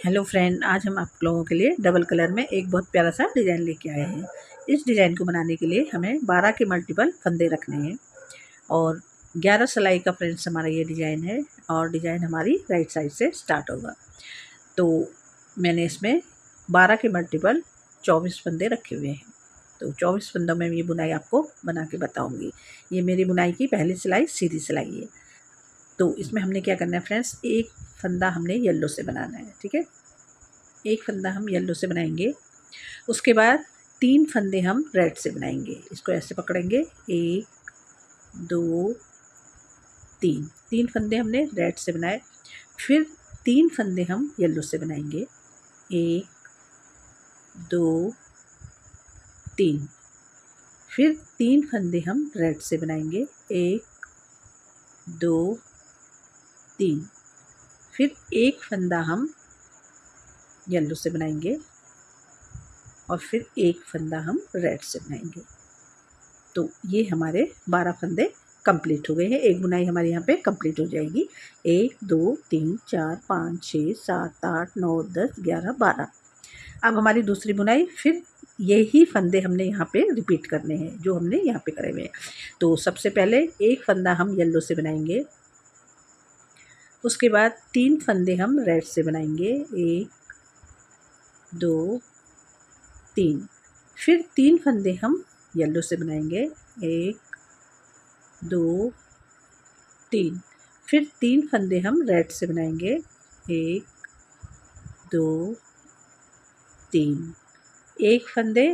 Hello friend, आज हम आप लोगों के लिए डबल कलर में एक बहुत प्यारा सा डिज़ाइन लेके आए हैं। इस डिज़ाइन को बनाने के लिए हमें 12 के मल्टीपल फंदे रखने हैं और 11 सिलाई का फ्रेंड्स हमारा ये डिज़ाइन है और डिज़ाइन हमारी राइट साइड से स्टार्ट होगा। तो मैंने इसमें 12 के मल्टीपल 24 फंदे रखे हुए हैं। तो 24 फंदों में ये बुनाई आपको बना के बताऊँगी। ये मेरी बुनाई की पहली सिलाई सीधी सिलाई है। तो इसमें हमने क्या करना है फ्रेंड्स, एक फंदा हमने येलो से बनाना है। ठीक है, एक फंदा हम येलो से बनाएंगे। उसके बाद 3 फंदे हम रेड से बनाएंगे। इसको ऐसे पकड़ेंगे, 1 2 3, 3 फंदे हमने रेड से बनाए। फिर 3 फंदे हम येलो से बनाएंगे, 1 2 3। फिर 3 फंदे हम रेड से बनाएंगे, 1 2 3। फिर एक फंदा हम येलो से बनाएंगे और फिर एक फंदा हम रेड से बनाएंगे। तो ये हमारे 12 फंदे कंप्लीट हो गए हैं। एक बुनाई हमारी यहाँ पे कंप्लीट हो जाएगी। 1 2 3 4 5 6 7 8 9 10 11 12। अब हमारी दूसरी बुनाई, फिर यही फंदे हमने यहाँ पे रिपीट करने हैं जो हमने यहाँ पे करे हुए हैं। तो सबसे पहले एक फंदा हम येलो से बनाएंगे। उसके बाद 3 फंदे हम रेड से बनाएंगे, 1 2 3। फिर 3 फंदे हम येलो से बनाएंगे, 1 2 3। फिर 3 फंदे हम रेड से बनाएंगे, 1 2 3। एक फंदे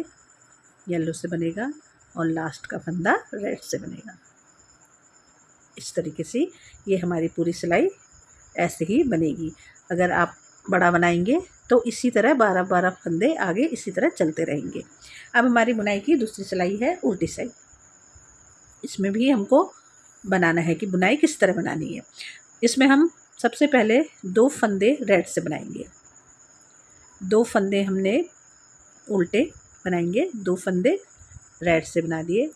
येलो से बनेगा और लास्ट का फंदा रेड से बनेगा। इस तरीके से ये हमारी पूरी सिलाई ऐसे ही बनेगी। अगर आप बड़ा बनाएंगे तो इसी तरह 12-12 फंदे आगे इसी तरह चलते रहेंगे। अब हमारी बुनाई की दूसरी सिलाई है उल्टी साइड। इसमें भी हमको बनाना है कि बुनाई किस तरह बनानी है। इसमें हम सबसे पहले 2 फंदे रेड से बनाएंगे। 2 फंदे हमने उल्टे बनाएंगे, 2 फंदे रेड से बना दिए।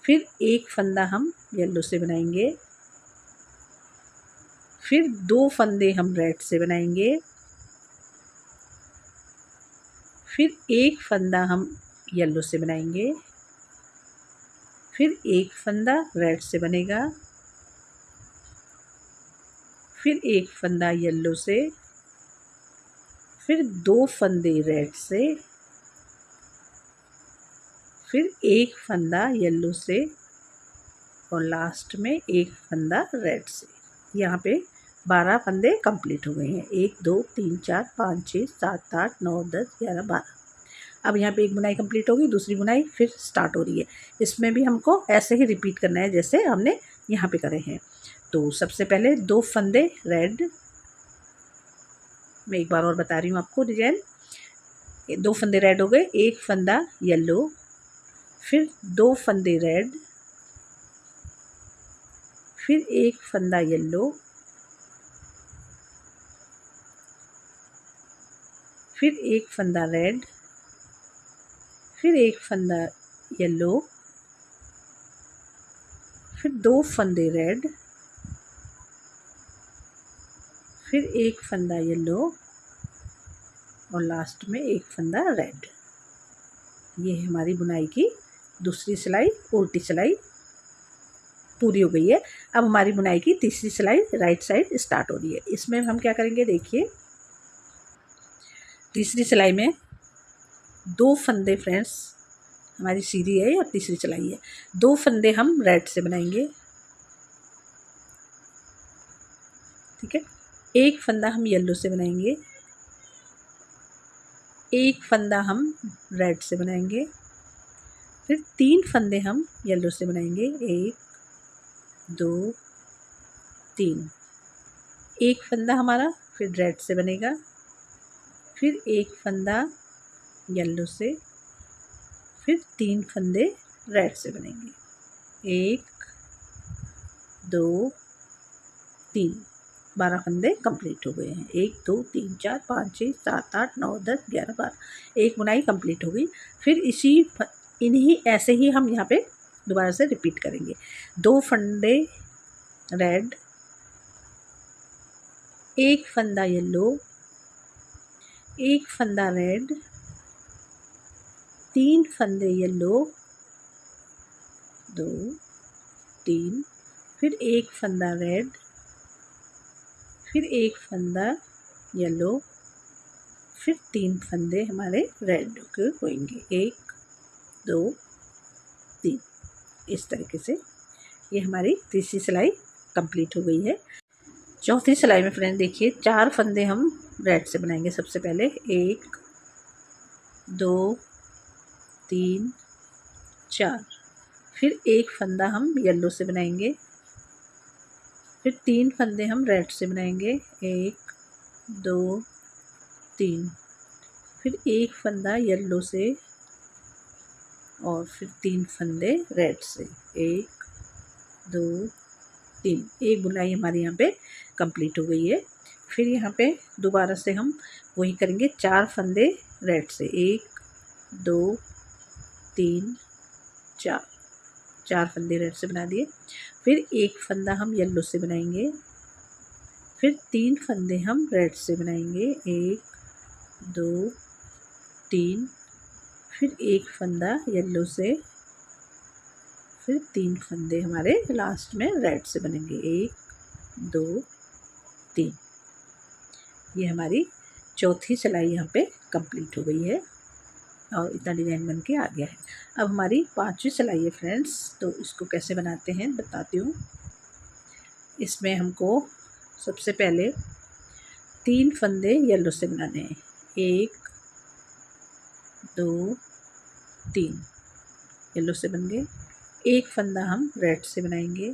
फिर एक फंदा हम येलो से बनाएंगे। फिर 2 फंदे हम रेड से बनाएंगे। फिर एक फंदा हम येलो से बनाएंगे। फिर एक फंदा रेड से बनेगा। फिर एक फंदा येलो से। फिर 2 फंदे रेड से। फिर एक फंदा येलो से और लास्ट में एक फंदा रेड से। यहाँ पे 12 फंदे कंप्लीट हो गए हैं। 1 2 3 4 5 6 7 8 9 10 11 12। अब यहाँ पे एक बुनाई कंप्लीट होगी, दूसरी बुनाई फिर स्टार्ट हो रही है। इसमें भी हमको ऐसे ही रिपीट करना है जैसे हमने यहाँ पे करे हैं। तो सबसे पहले 2 फंदे रेड, मैं एक बार और बता रही हूँ आपको डिजाइन। 2 फंदे रेड हो गए, एक फंदा येलो, फिर 2 फंदे रेड, फिर एक फंदा येलो, फिर एक फंदा रेड, फिर एक फंदा येलो, फिर 2 फंदे रेड, फिर एक फंदा येलो और लास्ट में एक फंदा रेड। ये हमारी बुनाई की दूसरी सिलाई उल्टी सिलाई पूरी हो गई है। अब हमारी बुनाई की तीसरी सिलाई राइट साइड स्टार्ट हो रही है। इसमें हम क्या करेंगे, देखिए तीसरी सिलाई में 2 फंदे फ्रेंड्स, हमारी सीधी है और तीसरी सिलाई है। 2 फंदे हम रेड से बनाएंगे। ठीक है, एक फंदा हम येलो से बनाएंगे। एक फंदा हम रेड से बनाएंगे। फिर 3 फंदे हम येलो से बनाएंगे, 1 2 3। एक फंदा हमारा फिर रेड से बनेगा। फिर एक फंदा येलो से। फिर 3 फंदे रेड से बनेंगे, 1 2 3। 12 फंदे कंप्लीट हो गए हैं। 1 2 3 4 5 6 7 8 9 10 11 12। एक बुनाई कंप्लीट हो गई। फिर इन्हीं ऐसे ही हम यहाँ पे दोबारा से रिपीट करेंगे। 2 फंदे रेड, एक फंदा येलो, एक फंदा रेड, 3 फंदे येलो, 2 3, फिर एक फंदा रेड, फिर एक फंदा येलो, फिर 3 फंदे हमारे रेड के होंगे, 1 2 3। इस तरीके से ये हमारी तीसरी सिलाई कंप्लीट हो गई है। चौथी सिलाई में फ्रेंड देखिए 4 फंदे हम रेड से बनाएंगे। सबसे पहले 1 2 3 4, फिर एक फंदा हम येलो से बनाएंगे, फिर 3 फंदे हम रेड से बनाएंगे, 1 2 3, फिर एक फंदा येलो से और फिर 3 फंदे रेड से, 1 2 3। एक बुनाई हमारी यहाँ पे कंप्लीट हो गई है। फिर यहाँ पे दोबारा से हम वही करेंगे, 4 फंदे रेड से, 1 2 3 4, 4 फंदे रेड से बना दिए। फिर एक फंदा हम येलो से बनाएंगे, फिर 3 फंदे हम रेड से बनाएंगे, 1 2 3, फिर एक फंदा येलो से, फिर 3 फंदे हमारे लास्ट में रेड से बनेंगे, 1 2 3। ये हमारी चौथी सिलाई यहाँ पे कंप्लीट हो गई है और इतना डिज़ाइन बन के आ गया है। अब हमारी 5वीं सिलाई है फ्रेंड्स, तो इसको कैसे बनाते हैं बताती हूँ। इसमें हमको सबसे पहले 3 फंदे येलो से बनाने हैं, 1 2 3 येलो से बन गए। एक फंदा हम रेड से बनाएंगे,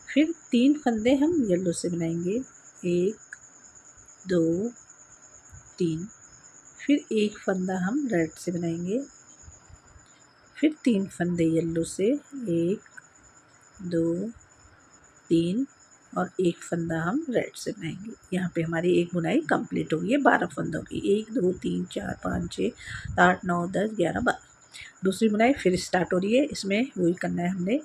फिर 3 फंदे हम येलो से बनाएंगे, 1 2 3, फिर एक फंदा हम रेड से बनाएंगे, फिर 3 फंदे येलो से, 1 2 3 और एक फंदा हम रेड से बनाएंगे। यहाँ पे हमारी एक बुनाई कंप्लीट हो गई है 12 फंदों की, 1 2 3 4 5 6 8 9 10 11 12। दूसरी बुनाई फिर स्टार्ट हो रही है। इसमें वही करना है हमने,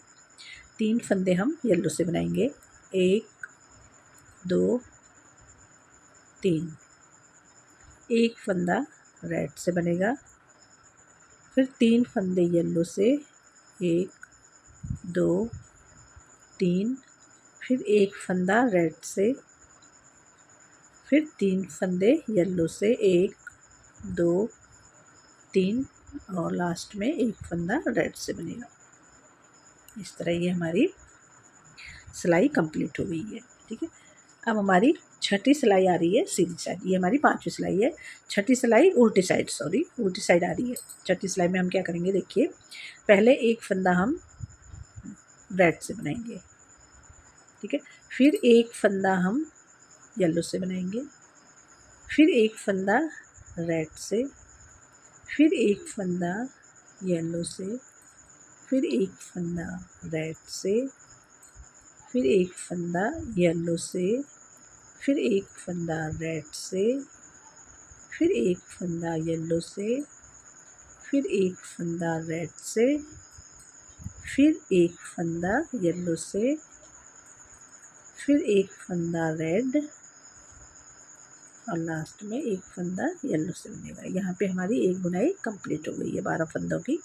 3 फंदे हम येलो से बनाएंगे, 1 2 3, एक फंदा रेड से बनेगा, फिर 3 फंदे येलो से, 1 2 3, फिर एक फंदा रेड से, फिर 3 फंदे येलो से, 1 2 3 और लास्ट में एक फंदा रेड से बनेगा। इस तरह ये हमारी सिलाई कंप्लीट हो गई है। ठीक है, अब हमारी छठी सिलाई आ रही है सीधी साइड। ये हमारी 5वीं सिलाई है। छठी सिलाई उल्टी साइड, उल्टी साइड आ रही है। छठी सिलाई में हम क्या करेंगे देखिए, पहले एक फंदा हम रेड से बनाएंगे, ठीक है, फिर एक फंदा हम येलो से बनाएंगे, फिर एक फंदा रेड से, फिर एक फंदा येलो से, फिर एक फंदा रेड से, फिर एक फंदा येलो से, फिर एक फंदा रेड से, फिर एक फंदा येलो से, फिर एक फंदा रेड से, फिर एक फंदा येलो से, फिर एक फंदा रेड और लास्ट में एक फंदा येलो से बनेगा। यहाँ पे हमारी एक बुनाई कंप्लीट हो गई है 12 फंदों की।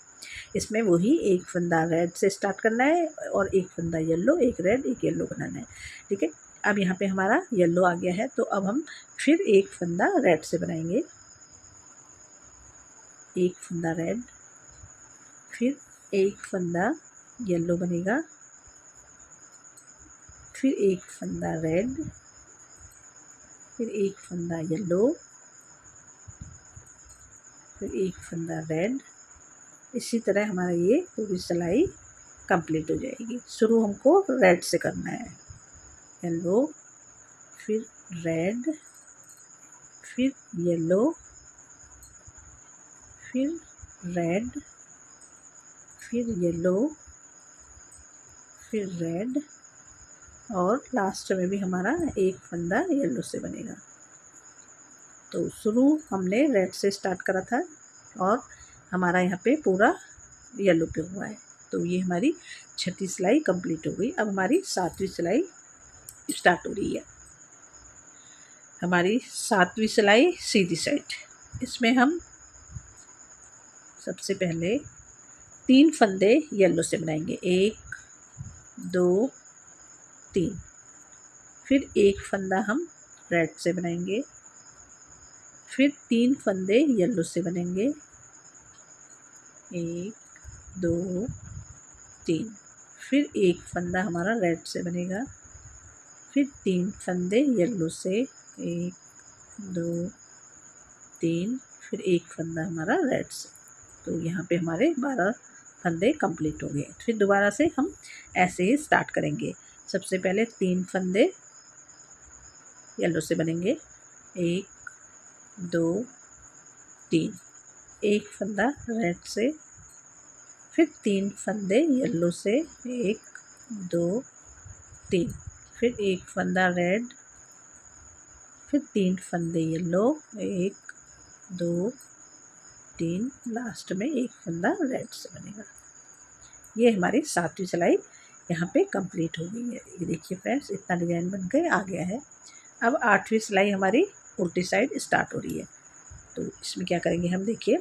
इसमें वही एक फंदा रेड से स्टार्ट करना है और एक फंदा येलो, एक रेड एक येलो बनाना है। ठीक है, अब यहाँ पे हमारा येलो आ गया है, तो अब हम फिर एक फंदा रेड से बनाएंगे, एक फंदा रेड, फिर एक फंदा येलो बनेगा, फिर एक फंदा रेड, फिर एक फंदा येलो, फिर एक फंदा रेड। इसी तरह हमारा ये पूरी सिलाई कंप्लीट हो जाएगी। शुरू हमको रेड से करना है, येलो, फिर रेड, फिर येलो, फिर रेड, फिर येलो, फिर रेड और लास्ट में भी हमारा एक फंदा येलो से बनेगा। तो शुरू हमने रेड से स्टार्ट करा था और हमारा यहाँ पे पूरा येलो पे हुआ है। तो ये हमारी छठी सिलाई कंप्लीट हो गई। अब हमारी 7वीं सिलाई स्टार्ट हो रही है। हमारी 7वीं सिलाई सीधी साइड। इसमें हम सबसे पहले 3 फंदे येलो से बनाएंगे, 1 2 3। फिर एक फंदा हम रेड से बनाएंगे, फिर 3 फंदे येलो से बनेंगे, 1 2 3। फिर एक फंदा हमारा रेड से बनेगा, फिर 3 फंदे येलो से, 1 2 3। फिर एक फंदा हमारा रेड से। तो यहाँ पे हमारे 12 फंदे कंप्लीट हो गए। फिर दोबारा से हम ऐसे ही स्टार्ट करेंगे। सबसे पहले 3 फंदे येलो से बनेंगे, 1 2 3। एक फंदा रेड से, फिर 3 फंदे येलो से, 1 2 3। फिर एक फंदा रेड, फिर 3 फंदे येलो, 1 2 3। लास्ट में एक फंदा रेड से बनेगा। ये हमारी 7वीं सिलाई यहाँ पे कंप्लीट हो गई है। ये देखिए फ्रेंड्स, इतना डिजाइन बन के आ गया है। अब 8वीं सिलाई हमारी उल्टी साइड स्टार्ट हो रही है। तो इसमें क्या करेंगे हम, देखिए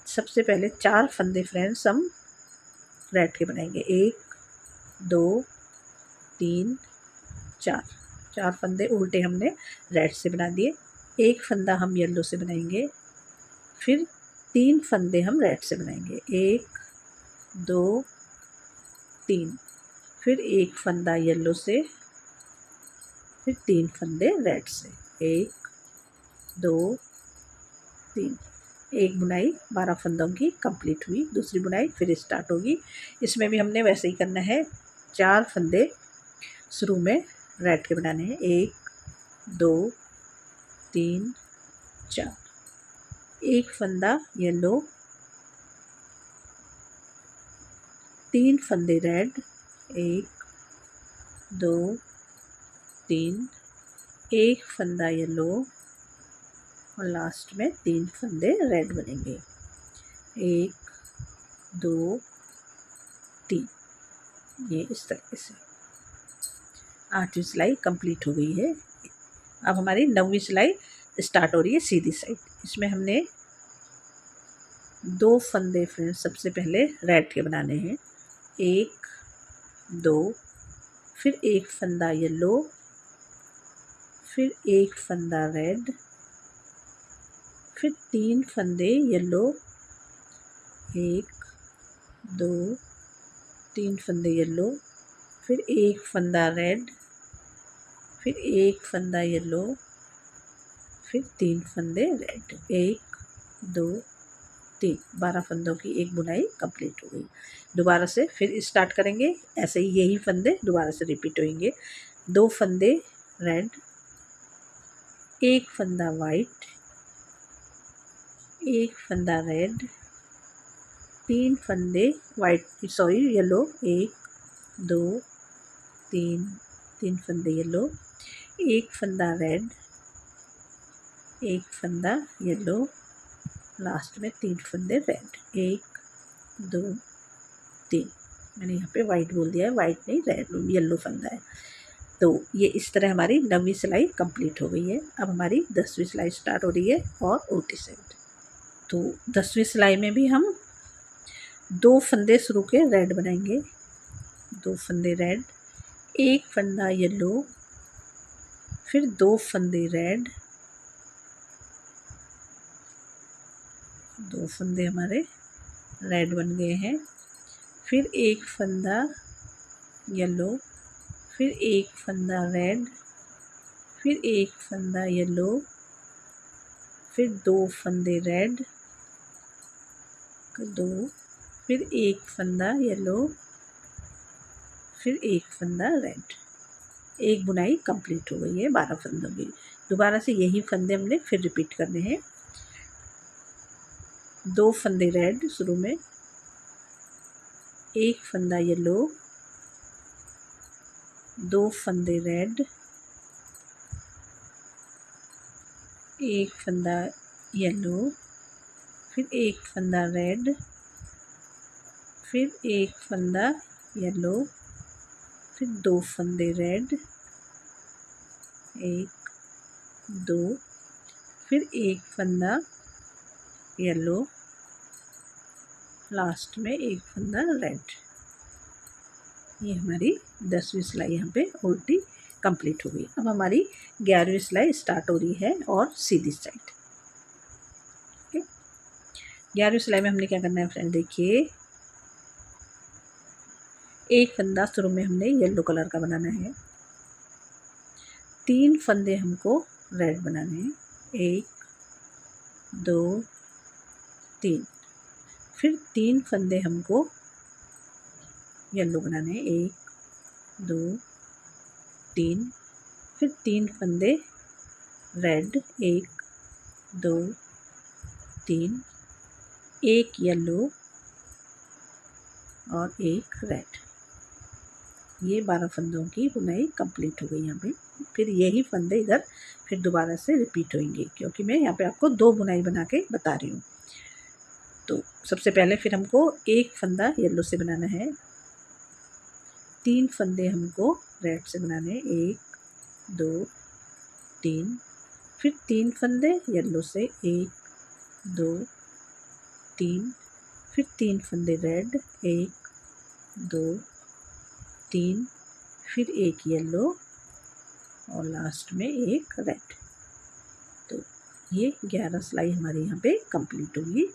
सबसे पहले 4 फंदे फ्रेंड्स हम रेड के बनाएंगे, 1 2 3 4। 4 फंदे उल्टे हमने रेड से बना दिए। एक फंदा हम येलो से बनाएंगे, फिर 3 फंदे हम रेड से बनाएंगे, 1 2 3। फिर एक फंदा येलो से, फिर 3 फंदे रेड से, 1 2 3। एक बुनाई 12 फंदों की कंप्लीट हुई। दूसरी बुनाई फिर स्टार्ट होगी। इसमें भी हमने वैसे ही करना है। 4 फंदे शुरू में रेड के बनाने हैं, 1 2 3 4। एक फंदा येलो, 3 फंदे रेड, 1 2 3। एक फंदा येलो और लास्ट में 3 फंदे रेड बनेंगे, 1 2 3। ये इस तरीके से 8वीं सिलाई कंप्लीट हो गई है। अब हमारी 9वीं सिलाई स्टार्ट हो रही है सीधी साइड। इसमें हमने 2 फंदे फ्रेंड्स सबसे पहले रेड के बनाने हैं, 1 2। फिर एक फंदा येलो, फिर एक फंदा रेड, फिर 3 फंदे येलो, 1 2 3 फंदे येलो, फिर एक फंदा रेड, फिर एक फंदा येलो, फिर 3 फंदे रेड, 1 2 3। 12 फंदों की एक बुनाई कंप्लीट हो गई। दोबारा से फिर स्टार्ट करेंगे। ऐसे ही यही फंदे दोबारा से रिपीट होंगे। 2 फंदे रेड, एक फंदा वाइट, एक फंदा रेड, 3 फंदे येलो, 1 2 3। 3 फंदे येलो, एक फंदा रेड, एक फंदा येलो, लास्ट में 3 फंदे रेड, 1 2 3। मैंने यहाँ पे वाइट बोल दिया है, वाइट नहीं रेड येलो फंदा है। तो ये इस तरह हमारी 9वीं सिलाई कंप्लीट हो गई है। अब हमारी 10वीं सिलाई स्टार्ट हो रही है और उल्टी साइड। तो 10वीं सिलाई में भी हम 2 फंदे शुरू के रेड बनाएंगे, 2 फंदे रेड, एक फंदा येलो, फिर 2 फंदे रेड, 2 फंदे हमारे रेड बन गए हैं। फिर एक फंदा येलो, फिर एक फंदा रेड, फिर एक फंदा येलो, फिर 2 फंदे रेड, 2, फिर एक फंदा येलो, फिर एक फंदा रेड। एक बुनाई कंप्लीट हो गई है 12 फंदों की। दोबारा से यही फंदे हमने फिर रिपीट करने हैं। 2 फंदे रेड शुरू में, एक फंदा येलो, 2 फंदे रेड, एक फंदा येलो, फिर एक फंदा रेड, फिर एक फंदा येलो, फिर 2 फंदे रेड, 1 2, फिर एक फंदा येलो, लास्ट में एक फंदा रेड। ये हमारी 10वीं सिलाई यहाँ पे उल्टी कंप्लीट हो गई। अब हमारी 11वीं सिलाई स्टार्ट हो रही है और सीधी साइड। 11वीं सिलाई में हमने क्या करना है फ्रेंड, देखिए एक फंदा शुरू में हमने येलो कलर का बनाना है, 3 फंदे हमको रेड बनाने हैं, 1 2 3, फिर 3 फंदे हमको येलो बनाने हैं, 1 2 3, फिर 3 फंदे रेड, 1 2 3, एक येलो और एक रेड। ये 12 फंदों की बुनाई कंप्लीट हो गई यहाँ पे। फिर यही फंदे इधर फिर दोबारा से रिपीट होंगे, क्योंकि मैं यहाँ पे आपको 2 बुनाई बना के बता रही हूँ। तो सबसे पहले फिर हमको एक फंदा येलो से बनाना है, 3 फंदे हमको रेड से बनाने हैं, 1 2 3, फिर 3 फंदे येलो से, 1 2 3, फिर 3 फंदे रेड, 1 2 3, फिर एक येलो और लास्ट में एक रेड। तो ये 11 सिलाई हमारी यहाँ पे कंप्लीट होगी।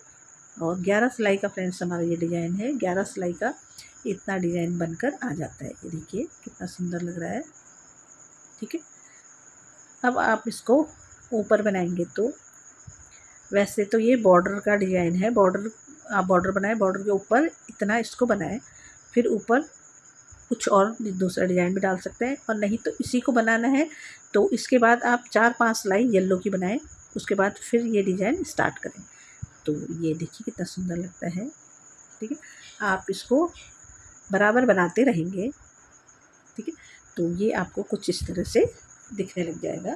और 11 सिलाई का फ्रेंड्स हमारा ये डिज़ाइन है। 11 सिलाई का इतना डिज़ाइन बनकर आ जाता है। ये देखिए कितना सुंदर लग रहा है। ठीक है, अब आप इसको ऊपर बनाएंगे तो वैसे तो ये बॉर्डर का डिज़ाइन है, बॉर्डर आप बॉर्डर बनाएं, बॉर्डर के ऊपर इतना इसको बनाएं, फिर ऊपर कुछ और दूसरा डिज़ाइन भी डाल सकते हैं, और नहीं तो इसी को बनाना है तो इसके बाद आप 4-5 सिलाई येलो की बनाएं, उसके बाद फिर ये डिज़ाइन स्टार्ट करें। तो ये देखिए कितना सुंदर लगता है। ठीक है, आप इसको बराबर बनाते रहेंगे। ठीक है, तो ये आपको कुछ इस तरह से दिखने लग जाएगा।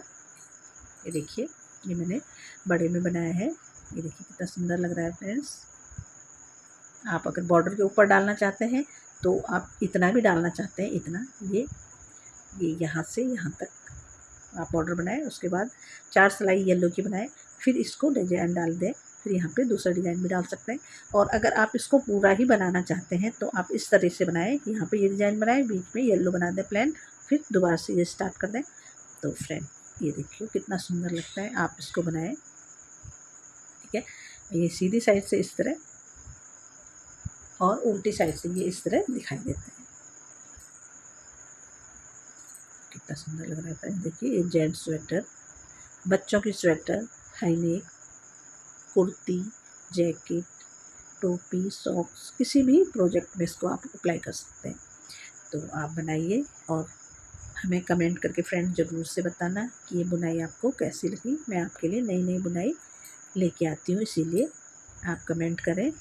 ये देखिए, ये मैंने बड़े में बनाया है। ये देखिए कितना सुंदर लग रहा है फ्रेंड्स। आप अगर बॉर्डर के ऊपर डालना चाहते हैं तो आप इतना भी डालना चाहते हैं, इतना ये यहाँ से यहाँ तक आप बॉर्डर बनाएं, उसके बाद 4 सिलाई येलो की बनाएं, फिर इसको डिजाइन डाल दें, फिर यहाँ पे दूसरा डिज़ाइन भी डाल सकते हैं। और अगर आप इसको पूरा ही बनाना चाहते हैं तो आप इस तरह से बनाएं, यहाँ पे ये डिज़ाइन बनाएं, बीच में येलो बना दें प्लेन, फिर दोबारा से ये स्टार्ट कर दें। तो फ्रेंड ये देखिए कितना सुंदर लगता है, आप इसको बनाएं। ठीक है, ये सीधी साइड से इस तरह और उल्टी साइड से ये इस तरह दिखाई देते हैं। कितना सुंदर लग रहा है फ्रेंड। देखिए ये जेंट्स स्वेटर, बच्चों की sweater, high neck, kurti, jacket, टोपी, सॉक्स, किसी भी प्रोजेक्ट में इसको आप अप्लाई कर सकते हैं। तो आप बनाइए और हमें कमेंट करके फ्रेंड ज़रूर से बताना कि ये बुनाई आपको कैसी लगी। मैं आपके लिए नई नई बुनाई लेके आती हूँ, इसीलिए आप कमेंट करें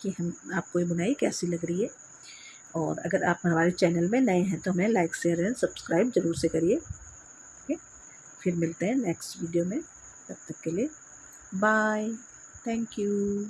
कि हम आपको ये बुनाई कैसी लग रही है। और अगर आप हमारे चैनल में नए हैं तो हमें लाइक शेयर एंड सब्सक्राइब ज़रूर से करिए। ठीक है, फिर मिलते हैं नेक्स्ट वीडियो में, तब तक के लिए बाय, थैंक यू।